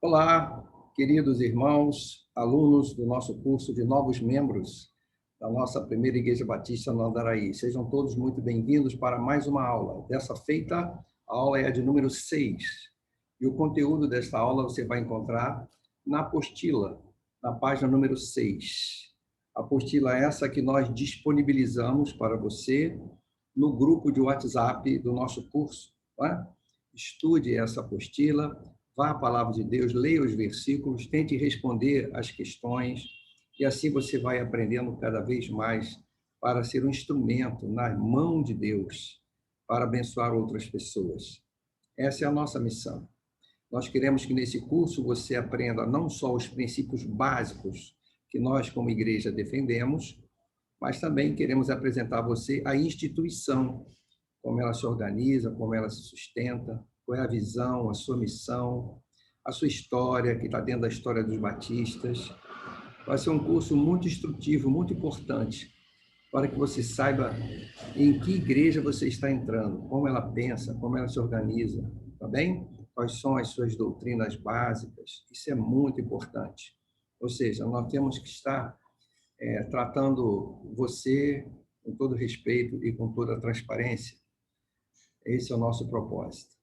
Olá, queridos irmãos, alunos do nosso curso de novos membros da nossa primeira Igreja Batista no Andaraí. Sejam todos muito bem-vindos para mais uma aula. Dessa feita, a aula é a de número 6. E o conteúdo desta aula você vai encontrar na apostila, na página número 6. A apostila é essa que nós disponibilizamos para você no grupo de WhatsApp do nosso curso. Não é? Estude essa apostila, vá à palavra de Deus, leia os versículos, tente responder as questões, e assim você vai aprendendo cada vez mais para ser um instrumento na mão de Deus, para abençoar outras pessoas. Essa é a nossa missão. Nós queremos que nesse curso você aprenda não só os princípios básicos que nós, como igreja, defendemos, mas também queremos apresentar a você a instituição, como ela se organiza, como ela se sustenta, qual é a visão, a sua missão, a sua história, que está dentro da história dos batistas. Vai ser um curso muito instrutivo, muito importante, para que você saiba em que igreja você está entrando, como ela pensa, como ela se organiza, tá bem? Quais são as suas doutrinas básicas, isso é muito importante. Ou seja, nós temos que estar tratando você com todo respeito e com toda transparência. Esse é o nosso propósito.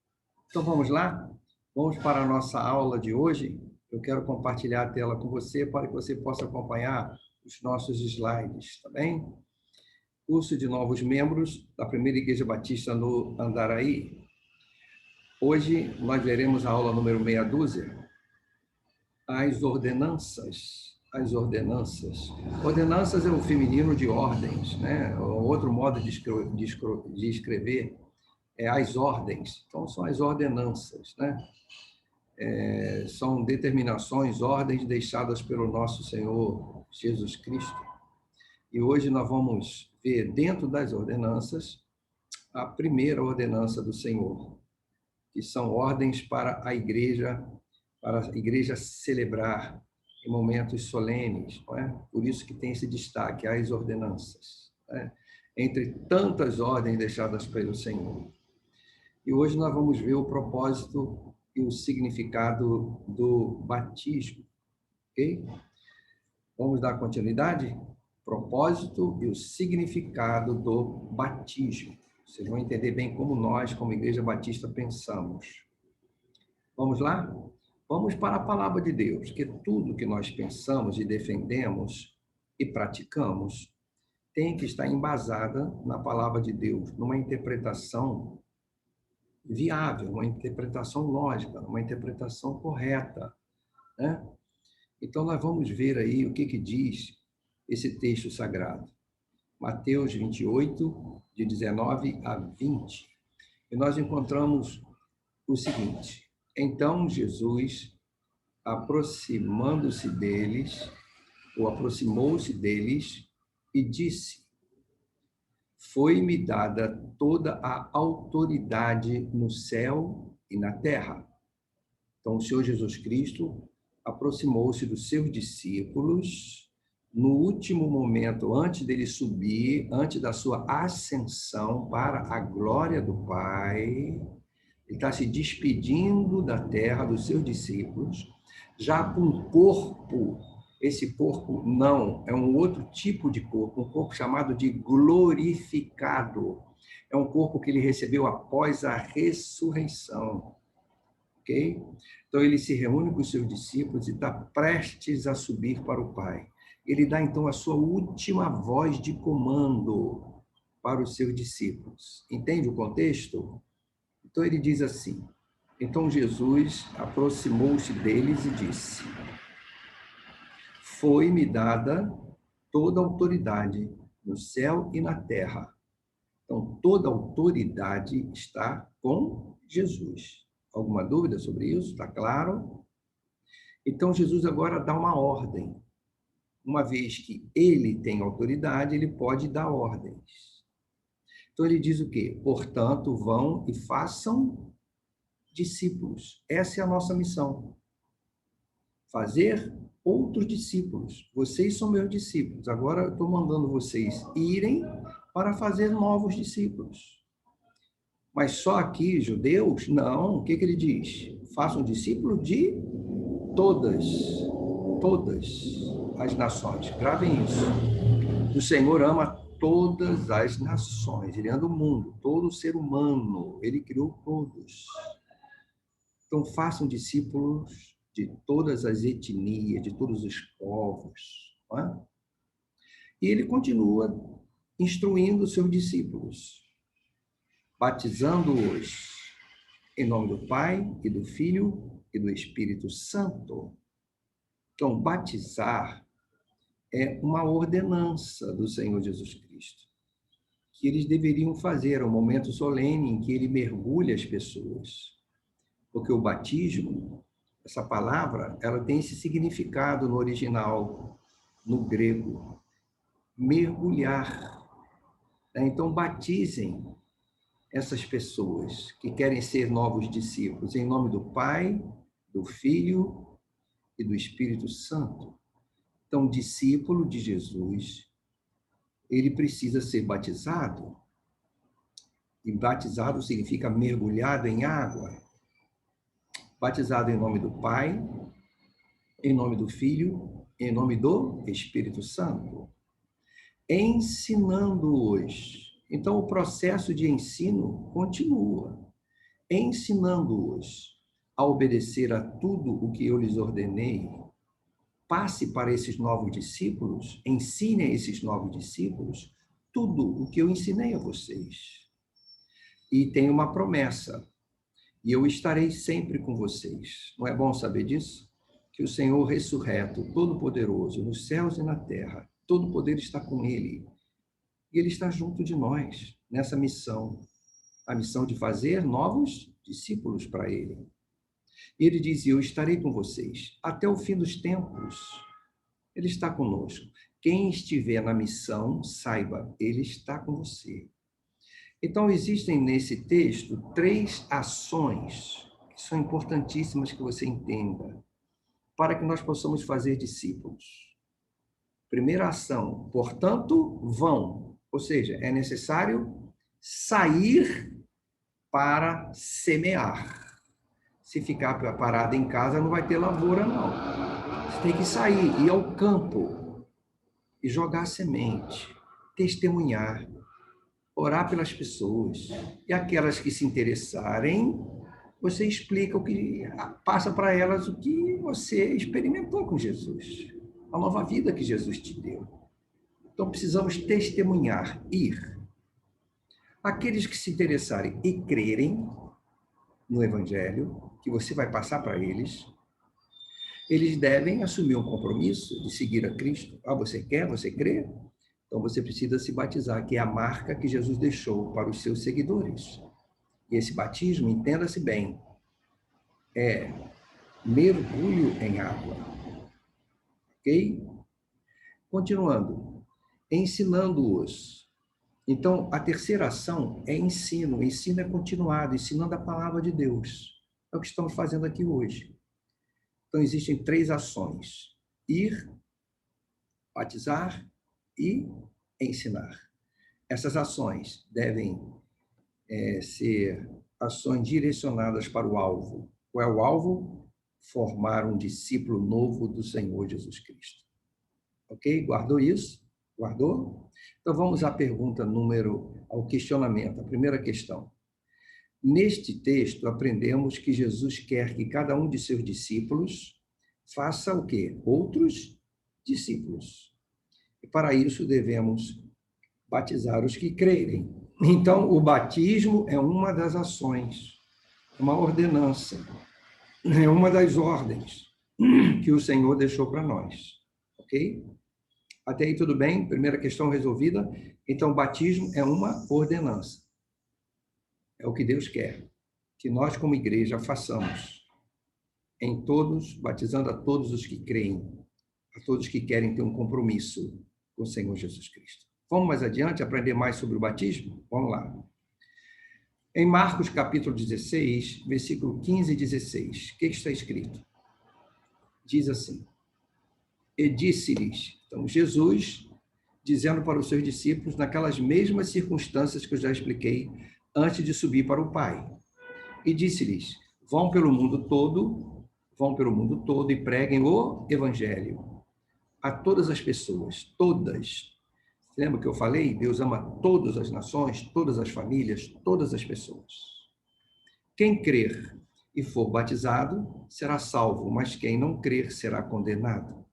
Então, vamos lá? Vamos para a nossa aula de hoje. Eu quero compartilhar a tela com você para que você possa acompanhar os nossos slides, tá bem? Curso de novos membros da Primeira Igreja Batista no Andaraí. Hoje nós veremos a aula número meia dúzia, as ordenanças. As ordenanças. Ordenanças é o feminino de ordens, né? Outro modo de escrever é as ordens. Então, são as ordenanças, né? São determinações, ordens deixadas pelo nosso Senhor Jesus Cristo. E hoje nós vamos ver, dentro das ordenanças, a primeira ordenança do Senhor, que são ordens para a igreja celebrar em momentos solenes, não é? Por isso que tem esse destaque, as ordenanças, né? Entre tantas ordens deixadas pelo Senhor. E hoje nós vamos ver o propósito e o significado do batismo, ok? Vamos dar continuidade? Propósito e o significado do batismo. Vocês vão entender bem como nós, como Igreja Batista, pensamos. Vamos lá? Vamos para a palavra de Deus, que tudo que nós pensamos e defendemos e praticamos tem que estar embasada na palavra de Deus, numa interpretação viável, uma interpretação lógica, uma interpretação correta, né? Então, nós vamos ver aí o que diz esse texto sagrado. Mateus 28, de 19 a 20. E nós encontramos o seguinte: então Jesus, aproximou-se deles e disse: foi-me dada toda a autoridade no céu e na terra. Então, o Senhor Jesus Cristo aproximou-se dos seus discípulos no último momento, antes dele subir, antes da sua ascensão para a glória do Pai. Ele está se despedindo da terra dos seus discípulos, já com corpo. Esse corpo não, é um outro tipo de corpo, um corpo chamado de glorificado. É um corpo que ele recebeu após a ressurreição. Ok? Então, ele se reúne com os seus discípulos e está prestes a subir para o Pai. Ele dá, então, a sua última voz de comando para os seus discípulos. Entende o contexto? Então, ele diz assim: então Jesus aproximou-se deles e disse: foi-me dada toda a autoridade no céu e na terra. Então, toda a autoridade está com Jesus. Alguma dúvida sobre isso? Está claro? Então, Jesus agora dá uma ordem. Uma vez que ele tem autoridade, ele pode dar ordens. Então, ele diz o quê? Portanto, vão e façam discípulos. Essa é a nossa missão. Fazer outros discípulos. Vocês são meus discípulos. Agora eu estou mandando vocês irem para fazer novos discípulos. Mas só aqui, judeus? Não. O que ele diz? Façam discípulos de todas as nações. Gravem isso. O Senhor ama todas as nações. Ele ama o mundo, todo ser humano. Ele criou todos. Então, façam discípulos de todas as etnias, de todos os povos. Não é? E ele continua instruindo seus discípulos, batizando-os em nome do Pai e do Filho e do Espírito Santo. Então, batizar é uma ordenança do Senhor Jesus Cristo, que eles deveriam fazer, um momento solene em que ele mergulha as pessoas. Porque o batismo, essa palavra, ela tem esse significado no original, no grego, mergulhar. Então, batizem essas pessoas que querem ser novos discípulos, em nome do Pai, do Filho e do Espírito Santo. Então, discípulo de Jesus, ele precisa ser batizado. E batizado significa mergulhado em água. Batizado em nome do Pai, em nome do Filho, em nome do Espírito Santo. Ensinando-os. Então, o processo de ensino continua. Ensinando-os a obedecer a tudo o que eu lhes ordenei. Passe para esses novos discípulos, ensine a esses novos discípulos tudo o que eu ensinei a vocês. E tem uma promessa. E eu estarei sempre com vocês. Não é bom saber disso? Que o Senhor ressurreto, todo-poderoso, nos céus e na terra, todo poder está com ele. E ele está junto de nós, nessa missão. A missão de fazer novos discípulos para ele. E ele diz, eu estarei com vocês até o fim dos tempos. Ele está conosco. Quem estiver na missão, saiba, ele está com você. Então, existem nesse texto 3 ações que são importantíssimas que você entenda, para que nós possamos fazer discípulos. Primeira ação, portanto, vão. Ou seja, é necessário sair para semear. Se ficar parado em casa, não vai ter lavoura, não. Você tem que sair, ir ao campo e jogar semente, testemunhar, orar pelas pessoas. E aquelas que se interessarem, você explica o que, passa para elas o que você experimentou com Jesus, a nova vida que Jesus te deu. Então, precisamos testemunhar, ir. Aqueles que se interessarem e crerem no Evangelho, que você vai passar para eles, eles devem assumir um compromisso de seguir a Cristo. Ah, você quer? Você crê? Então, você precisa se batizar, que é a marca que Jesus deixou para os seus seguidores. E esse batismo, entenda-se bem, é mergulho em água. Ok? Continuando. Ensinando-os. Então, a terceira ação é ensino. O ensino é continuado, ensinando a palavra de Deus. É o que estamos fazendo aqui hoje. Então, existem 3 ações. Ir, batizar e ensinar. Essas ações devem ser ações direcionadas para o alvo. Qual é o alvo? Formar um discípulo novo do Senhor Jesus Cristo. Ok? Guardou isso? Guardou? Então, vamos à pergunta ao questionamento, a primeira questão. Neste texto, aprendemos que Jesus quer que cada um de seus discípulos faça o quê? Outros discípulos. E para isso devemos batizar os que crerem. Então, o batismo é uma das ações, uma ordenança, é uma das ordens que o Senhor deixou para nós. Ok? Até aí tudo bem? Primeira questão resolvida. Então, o batismo é uma ordenança. É o que Deus quer que nós, como igreja, façamos em todos, batizando a todos os que creem, a todos que querem ter um compromisso com o Senhor Jesus Cristo. Vamos mais adiante, aprender mais sobre o batismo? Vamos lá. Em Marcos, capítulo 16, versículo 15 e 16, o que está escrito? Diz assim, e disse-lhes, então Jesus, dizendo para os seus discípulos, naquelas mesmas circunstâncias que eu já expliquei, antes de subir para o Pai. E disse-lhes, vão pelo mundo todo, Vão pelo mundo todo e preguem o evangelho a todas as pessoas, todas. Lembra que eu falei? Deus ama todas as nações, todas as famílias, todas as pessoas. Quem crer e for batizado será salvo, mas quem não crer será condenado.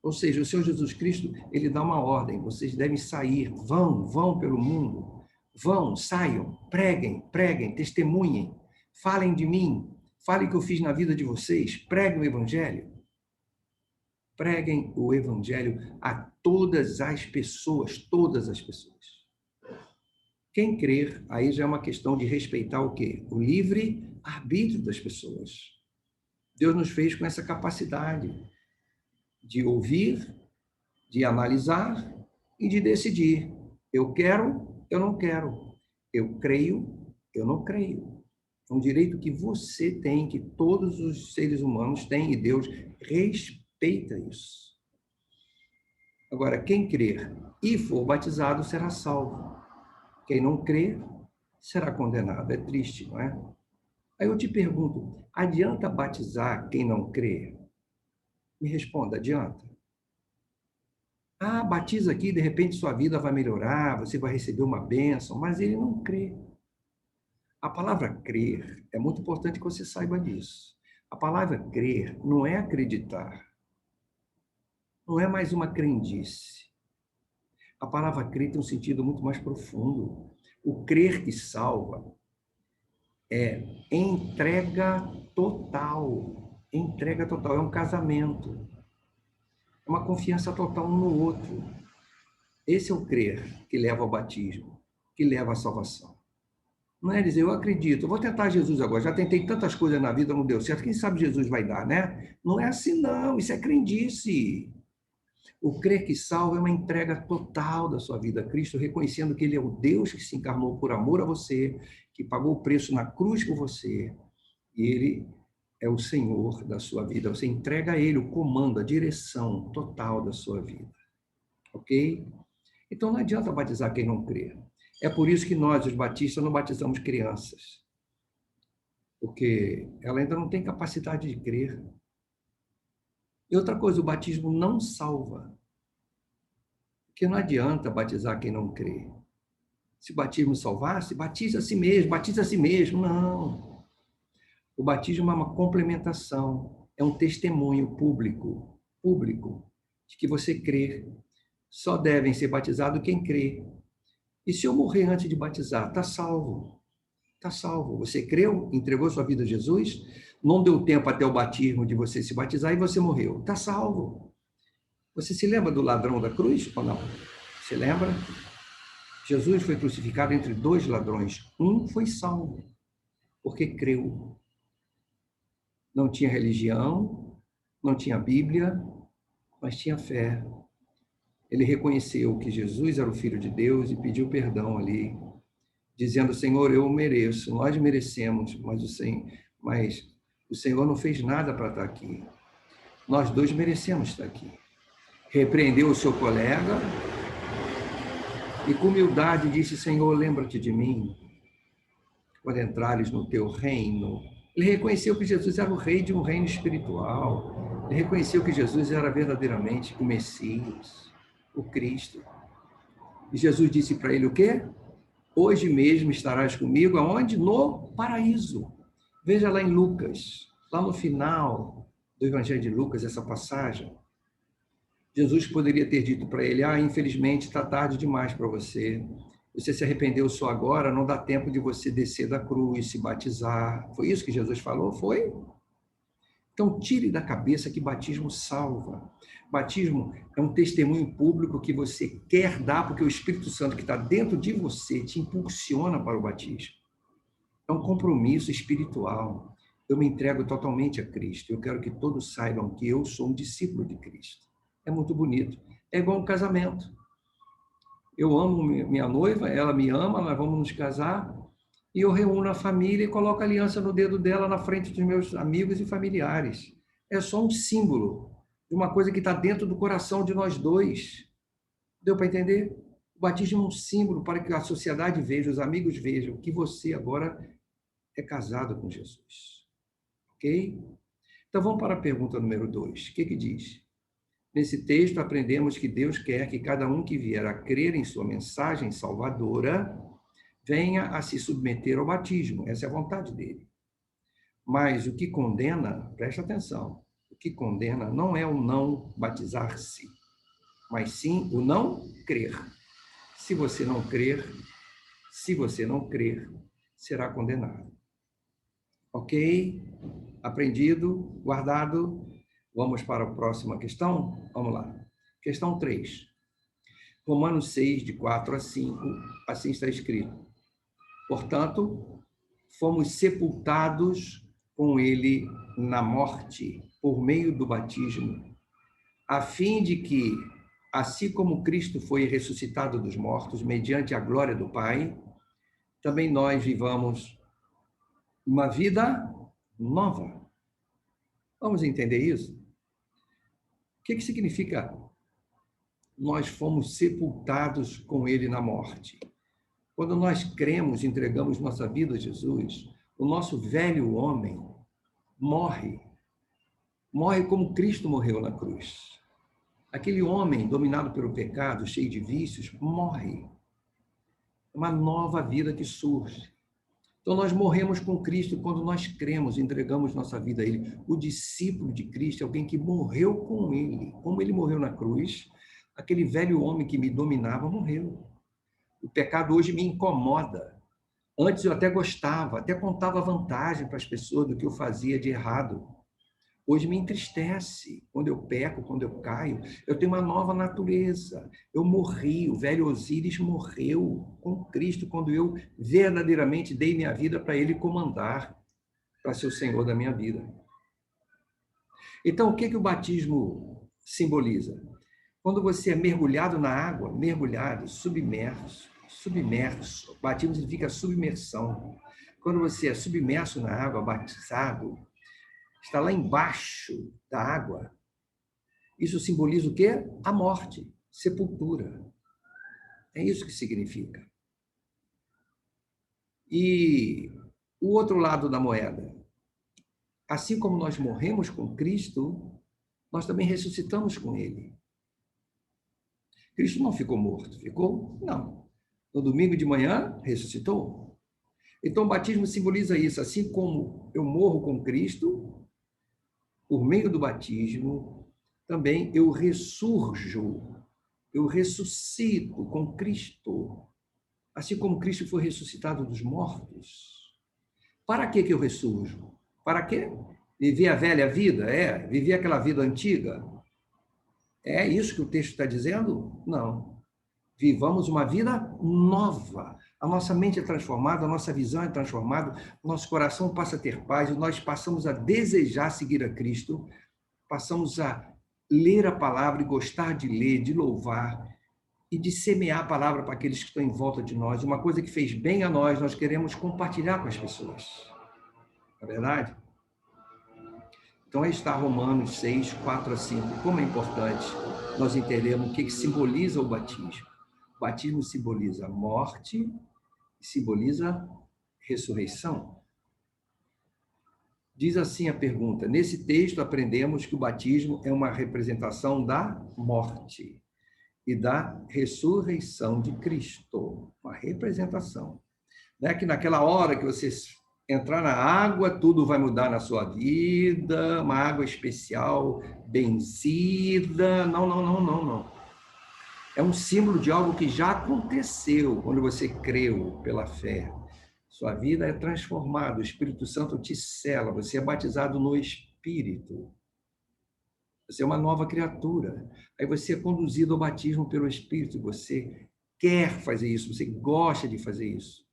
Ou seja, o Senhor Jesus Cristo, ele dá uma ordem, vocês devem sair, vão pelo mundo, vão, saiam, preguem, testemunhem, falem de mim, falem o que eu fiz na vida de vocês, preguem o evangelho. Preguem o evangelho a todas as pessoas, todas as pessoas. Quem crer, aí já é uma questão de respeitar o quê? O livre arbítrio das pessoas. Deus nos fez com essa capacidade de ouvir, de analisar e de decidir. Eu quero, eu não quero. Eu creio, eu não creio. É um direito que você tem, que todos os seres humanos têm, e Deus respeita isso. Agora, quem crer e for batizado será salvo. Quem não crer será condenado. É triste, não é? Aí eu te pergunto, adianta batizar quem não crê? Me responda, adianta? Ah, batiza aqui, de repente sua vida vai melhorar, você vai receber uma bênção, mas ele não crê. A palavra crer, é muito importante que você saiba disso. A palavra crer não é acreditar. Não é mais uma crendice. A palavra crer tem um sentido muito mais profundo. O crer que salva é entrega total. Entrega total, é um casamento. É uma confiança total um no outro. Esse é o crer que leva ao batismo, que leva à salvação. Não é dizer, eu acredito, eu vou tentar Jesus agora, já tentei tantas coisas na vida, não deu certo, quem sabe Jesus vai dar, né? Não é assim não, isso é crendice. O crer que salva é uma entrega total da sua vida a Cristo, reconhecendo que Ele é o Deus que se encarnou por amor a você, que pagou o preço na cruz por você, e Ele é o Senhor da sua vida. Você entrega a Ele o comando, a direção total da sua vida. Ok? Então não adianta batizar quem não crê. É por isso que nós, os batistas, não batizamos crianças, porque ela ainda não tem capacidade de crer. E outra coisa, o batismo não salva. Porque não adianta batizar quem não crê. Se o batismo salvasse, batiza a si mesmo, batiza a si mesmo. Não. O batismo é uma complementação, é um testemunho público, de que você crê. Só devem ser batizados quem crê. E se eu morrer antes de batizar, está salvo. Está salvo. Você creu, entregou sua vida a Jesus, não deu tempo até o batismo de você se batizar e você morreu. Está salvo. Você se lembra do ladrão da cruz ou não? Se lembra? Jesus foi crucificado entre dois ladrões. Um foi salvo, porque creu. Não tinha religião, não tinha Bíblia, mas tinha fé. Ele reconheceu que Jesus era o Filho de Deus e pediu perdão ali, dizendo, Senhor, eu mereço, nós merecemos, mas o Senhor não fez nada para estar aqui. Nós dois merecemos estar aqui. Repreendeu o seu colega e com humildade disse, Senhor, lembra-te de mim quando entrares no teu reino. Ele reconheceu que Jesus era o rei de um reino espiritual. Ele reconheceu que Jesus era verdadeiramente o Messias, o Cristo. E Jesus disse para ele o quê? Hoje mesmo estarás comigo, aonde? No paraíso. Veja lá em Lucas, lá no final do Evangelho de Lucas, essa passagem. Jesus poderia ter dito para ele, infelizmente está tarde demais para você. Você se arrependeu só agora, não dá tempo de você descer da cruz, se batizar. Foi isso que Jesus falou? Foi? Então, tire da cabeça que batismo salva. Batismo é um testemunho público que você quer dar, porque o Espírito Santo que está dentro de você te impulsiona para o batismo. É um compromisso espiritual. Eu me entrego totalmente a Cristo. Eu quero que todos saibam que eu sou um discípulo de Cristo. É muito bonito. É igual um casamento. Eu amo minha noiva, ela me ama, nós vamos nos casar, e eu reúno a família e coloco a aliança no dedo dela na frente dos meus amigos e familiares. É só um símbolo de uma coisa que está dentro do coração de nós dois. Deu para entender? O batismo é um símbolo para que a sociedade veja, os amigos vejam que você agora é casado com Jesus. Ok? Então, vamos para a pergunta número 2. O que diz? Nesse texto, aprendemos que Deus quer que cada um que vier a crer em sua mensagem salvadora venha a se submeter ao batismo. Essa é a vontade dele. Mas o que condena, preste atenção, o que condena não é o não batizar-se, mas sim o não crer. Se você não crer, será condenado. Ok? Aprendido? Guardado? Vamos para a próxima questão? Vamos lá. Questão 3. Romanos 6, de 4 a 5, assim está escrito. Portanto, fomos sepultados com ele na morte, por meio do batismo, a fim de que, assim como Cristo foi ressuscitado dos mortos, mediante a glória do Pai, também nós vivamos uma vida nova. Vamos entender isso? O que significa nós fomos sepultados com ele na morte? Quando nós cremos, entregamos nossa vida a Jesus, o nosso velho homem morre. Morre como Cristo morreu na cruz. Aquele homem dominado pelo pecado, cheio de vícios, morre. Uma nova vida que surge. Então, nós morremos com Cristo quando nós cremos, entregamos nossa vida a Ele. O discípulo de Cristo é alguém que morreu com Ele. Como Ele morreu na cruz, aquele velho homem que me dominava morreu. O pecado hoje me incomoda. Antes eu até gostava, até contava vantagem para as pessoas do que eu fazia de errado. Hoje me entristece quando eu peco, quando eu caio. Eu tenho uma nova natureza. Eu morri, o velho Osíris morreu com Cristo quando eu verdadeiramente dei minha vida para Ele comandar, para ser o Senhor da minha vida. Então, o que o batismo simboliza? Quando você é mergulhado na água, mergulhado, submerso, batismo significa submersão. Quando você é submerso na água, batizado, está lá embaixo da água. Isso simboliza o quê? A morte, sepultura. É isso que significa. E o outro lado da moeda. Assim como nós morremos com Cristo, nós também ressuscitamos com Ele. Cristo não ficou morto, ficou? Não. No domingo de manhã, ressuscitou. Então, o batismo simboliza isso. Assim como eu morro com Cristo, por meio do batismo, também eu ressurjo, eu ressuscito com Cristo. Assim como Cristo foi ressuscitado dos mortos. Para que eu ressurjo? Para quê? Viver a velha vida? Viver aquela vida antiga? É isso que o texto está dizendo? Não. Vivamos uma vida nova. A nossa mente é transformada, a nossa visão é transformada, o nosso coração passa a ter paz, nós passamos a desejar seguir a Cristo, passamos a ler a palavra e gostar de ler, de louvar e de semear a palavra para aqueles que estão em volta de nós. Uma coisa que fez bem a nós queremos compartilhar com as pessoas. Não é verdade? Então, aí está Romanos 6, 4 a 5. Como é importante nós entendermos o que simboliza o batismo. O batismo simboliza morte e simboliza ressurreição. Diz assim a pergunta: nesse texto aprendemos que o batismo é uma representação da morte e da ressurreição de Cristo. Uma representação. Não é que naquela hora que você entrar na água, tudo vai mudar na sua vida, uma água especial, benzida. Não. É um símbolo de algo que já aconteceu quando você creu pela fé. Sua vida é transformada, o Espírito Santo te sela, você é batizado no Espírito. Você é uma nova criatura. Aí você é conduzido ao batismo pelo Espírito, você quer fazer isso, você gosta de fazer isso.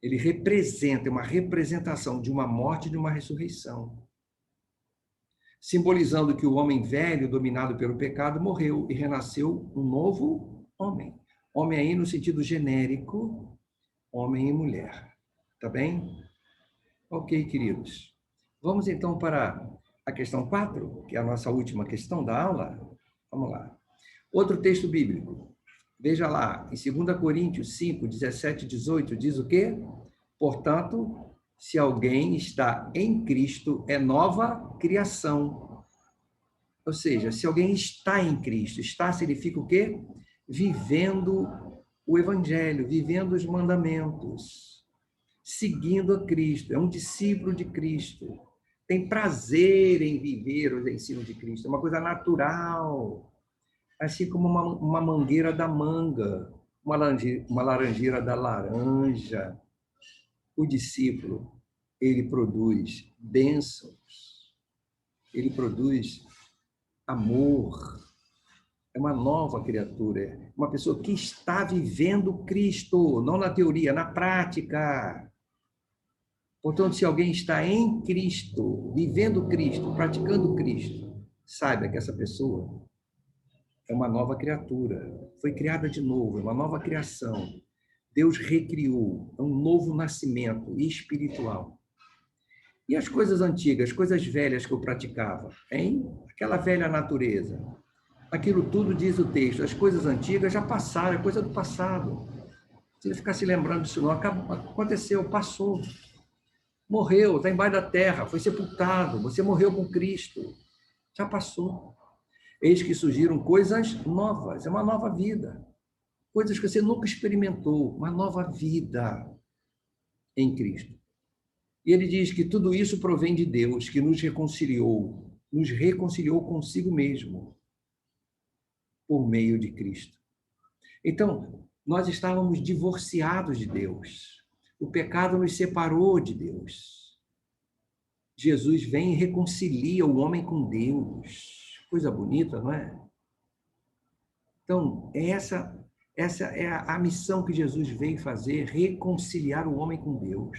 Ele representa, é uma representação de uma morte e de uma ressurreição. Simbolizando que o homem velho, dominado pelo pecado, morreu e renasceu um novo homem. Homem aí no sentido genérico, homem e mulher. Tá bem? Ok, queridos. Vamos então para a questão 4, que é a nossa última questão da aula. Vamos lá. Outro texto bíblico. Veja lá, em 2 Coríntios 5, 17 e 18, diz o quê? Portanto, se alguém está em Cristo, é nova criação. Ou seja, se alguém está em Cristo, está significa o quê? Vivendo o Evangelho, vivendo os mandamentos, seguindo a Cristo, é um discípulo de Cristo, tem prazer em viver os ensinos de Cristo, é uma coisa natural, assim como uma mangueira da manga, uma laranjeira da laranja. O discípulo, ele produz bênçãos, ele produz amor, é uma nova criatura, uma pessoa que está vivendo Cristo, não na teoria, na prática. Portanto, se alguém está em Cristo, vivendo Cristo, praticando Cristo, saiba que essa pessoa é uma nova criatura, foi criada de novo, é uma nova criação. Deus recriou, é um novo nascimento espiritual. E as coisas antigas, coisas velhas que eu praticava, hein? Aquela velha natureza. Aquilo tudo diz o texto, as coisas antigas já passaram, é coisa do passado. Não precisa ficar se lembrando disso não, aconteceu, passou. Morreu, está embaixo da terra, foi sepultado, você morreu com Cristo, já passou. Eis que surgiram coisas novas, é uma nova vida. Coisas que você nunca experimentou, uma nova vida em Cristo. E ele diz que tudo isso provém de Deus, que nos reconciliou consigo mesmo, por meio de Cristo. Então, nós estávamos divorciados de Deus. O pecado nos separou de Deus. Jesus vem e reconcilia o homem com Deus. Coisa bonita, não é? Então, essa é a missão que Jesus veio fazer, reconciliar o homem com Deus.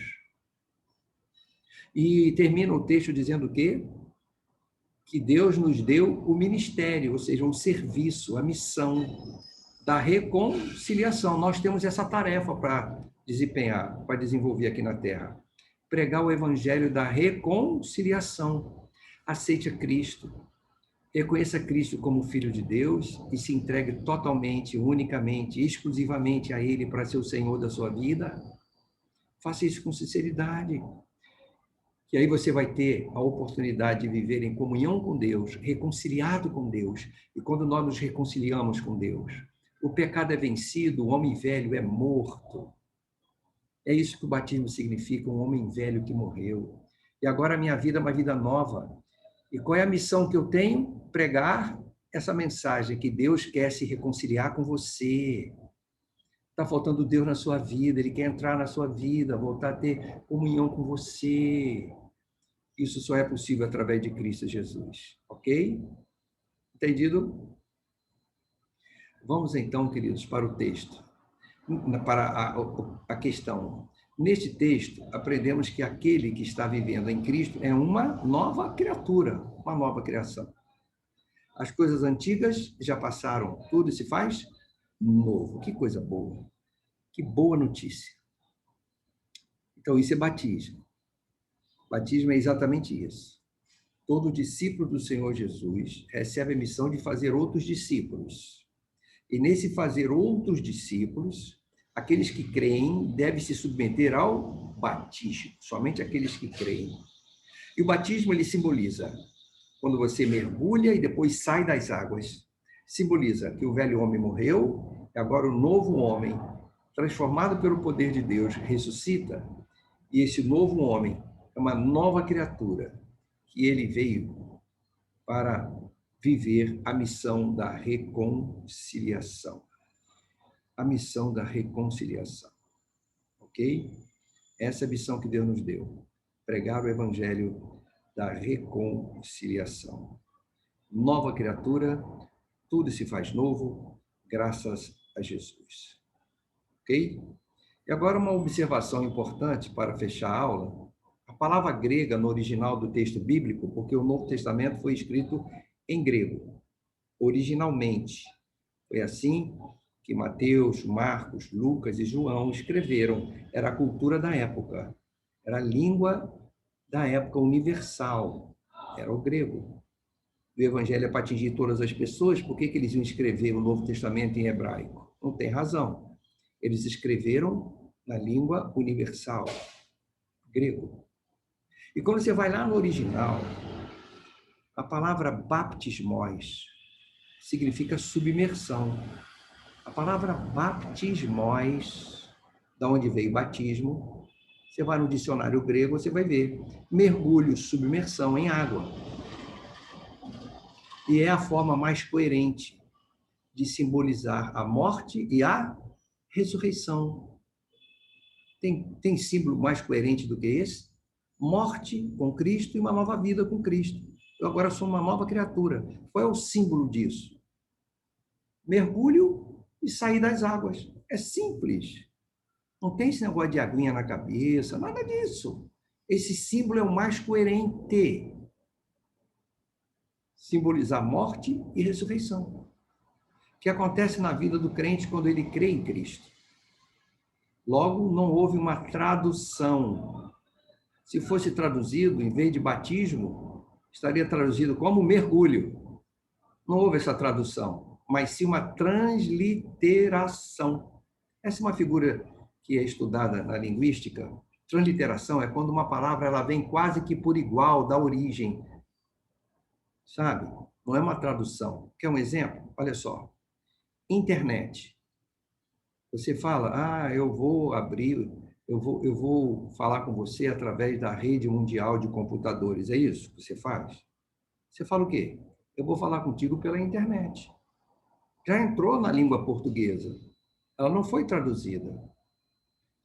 E termina o texto dizendo o quê? Que Deus nos deu o ministério, ou seja, um serviço, a missão da reconciliação. Nós temos essa tarefa para desempenhar, para desenvolver aqui na Terra. Pregar o evangelho da reconciliação. Aceite a Cristo. Reconheça Cristo como Filho de Deus e se entregue totalmente, unicamente, exclusivamente a Ele para ser o Senhor da sua vida. Faça isso com sinceridade. E aí você vai ter a oportunidade de viver em comunhão com Deus, reconciliado com Deus. E quando nós nos reconciliamos com Deus, o pecado é vencido, o homem velho é morto. É isso que o batismo significa, um homem velho que morreu. E agora a minha vida é uma vida nova. E qual é a missão que eu tenho? Pregar essa mensagem que Deus quer se reconciliar com você. Está faltando Deus na sua vida, Ele quer entrar na sua vida, voltar a ter comunhão com você. Isso só é possível através de Cristo Jesus. Ok? Entendido? Vamos então, queridos, para o texto, para a questão. Neste texto, aprendemos que aquele que está vivendo em Cristo é uma nova criatura, uma nova criação. As coisas antigas já passaram, tudo se faz novo. Que coisa boa. Que boa notícia. Então, isso é batismo. Batismo é exatamente isso. Todo discípulo do Senhor Jesus recebe a missão de fazer outros discípulos. E nesse fazer outros discípulos, aqueles que creem devem se submeter ao batismo, somente aqueles que creem. E o batismo, ele simboliza, quando você mergulha e depois sai das águas, simboliza que o velho homem morreu, e agora o novo homem, transformado pelo poder de Deus, ressuscita, e esse novo homem é uma nova criatura, que ele veio para viver a missão da reconciliação. A missão da reconciliação. Ok? Essa é a missão que Deus nos deu. Pregar o evangelho da reconciliação. Nova criatura, tudo se faz novo, graças a Jesus. Ok? E agora uma observação importante para fechar a aula. A palavra grega no original do texto bíblico, porque o Novo Testamento foi escrito em grego, originalmente. Foi assim que Mateus, Marcos, Lucas e João escreveram. Era a cultura da época, era a língua da época universal, era o grego. O evangelho é para atingir todas as pessoas, por que eles iam escrever o Novo Testamento em hebraico? Não tem razão. Eles escreveram na língua universal, grego. E quando você vai lá no original, a palavra baptismos significa submersão. A palavra baptismos, da onde veio batismo, você vai no dicionário grego, você vai ver mergulho, submersão em água. E é a forma mais coerente de simbolizar a morte e a ressurreição. Tem símbolo mais coerente do que esse? Morte com Cristo e uma nova vida com Cristo. Eu agora sou uma nova criatura. Qual é o símbolo disso? Mergulho e sair das águas. É simples. Não tem esse negócio de aguinha na cabeça, nada disso. Esse símbolo é o mais coerente. Simbolizar morte e ressurreição. Que acontece na vida do crente quando ele crê em Cristo. Logo, não houve uma tradução. Se fosse traduzido, em vez de batismo, estaria traduzido como mergulho. Não houve essa tradução, mas sim uma transliteração. Essa é uma figura que é estudada na linguística. Transliteração é quando uma palavra ela vem quase que por igual da origem. Sabe? Não é uma tradução. Quer um exemplo? Olha só. Internet. Você fala, eu vou abrir, eu vou falar com você através da rede mundial de computadores. É isso que você faz? Você fala o quê? Eu vou falar contigo pela internet. Já entrou na língua portuguesa. Ela não foi traduzida.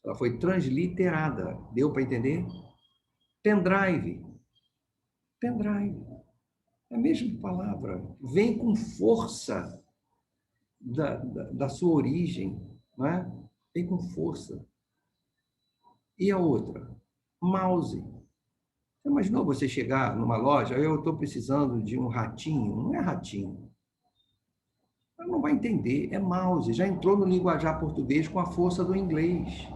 Ela foi transliterada. Deu para entender? Pendrive. Pendrive. É a mesma palavra. Vem com força da sua origem, não é? Vem com força. E a outra? Mouse. Você imaginou você chegar numa loja, eu estou precisando de um ratinho? Não é ratinho. Ela não vai entender, é mouse. Já entrou no linguajar português com a força do inglês.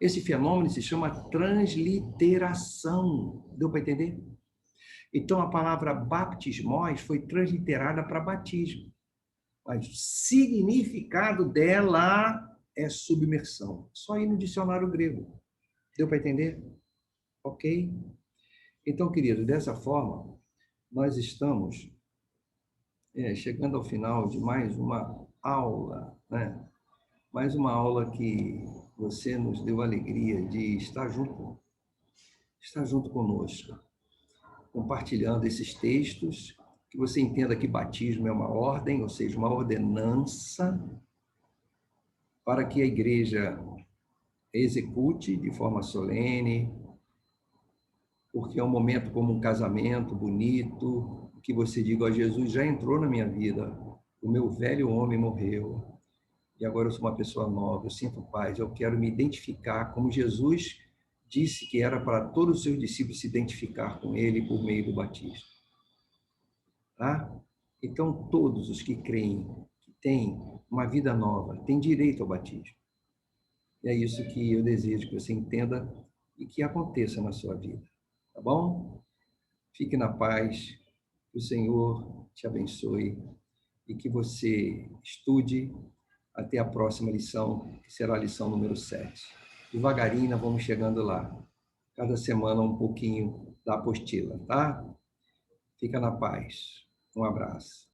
Esse fenômeno se chama transliteração. Deu para entender? Então, a palavra baptismos foi transliterada para batismo. Mas o significado dela é submersão. Só ir no dicionário grego. Deu para entender? Ok? Então, querido, dessa forma, nós estamos chegando ao final de mais uma aula, né? Mais uma aula que você nos deu a alegria de estar junto conosco, compartilhando esses textos, que você entenda que batismo é uma ordem, ou seja, uma ordenança para que a igreja execute de forma solene, porque é um momento como um casamento bonito, que você diga, ó, Jesus já entrou na minha vida, o meu velho homem morreu, e agora eu sou uma pessoa nova, eu sinto paz, eu quero me identificar como Jesus disse que era para todos os seus discípulos se identificar com ele por meio do batismo. Tá? Então, todos os que creem, que têm uma vida nova, têm direito ao batismo. E é isso que eu desejo que você entenda e que aconteça na sua vida. Tá bom? Fique na paz, que o Senhor te abençoe e que você estude até a próxima lição, que será a lição número 7. Devagarinho nós vamos chegando lá. Cada semana um pouquinho da apostila, tá? Fica na paz. Um abraço.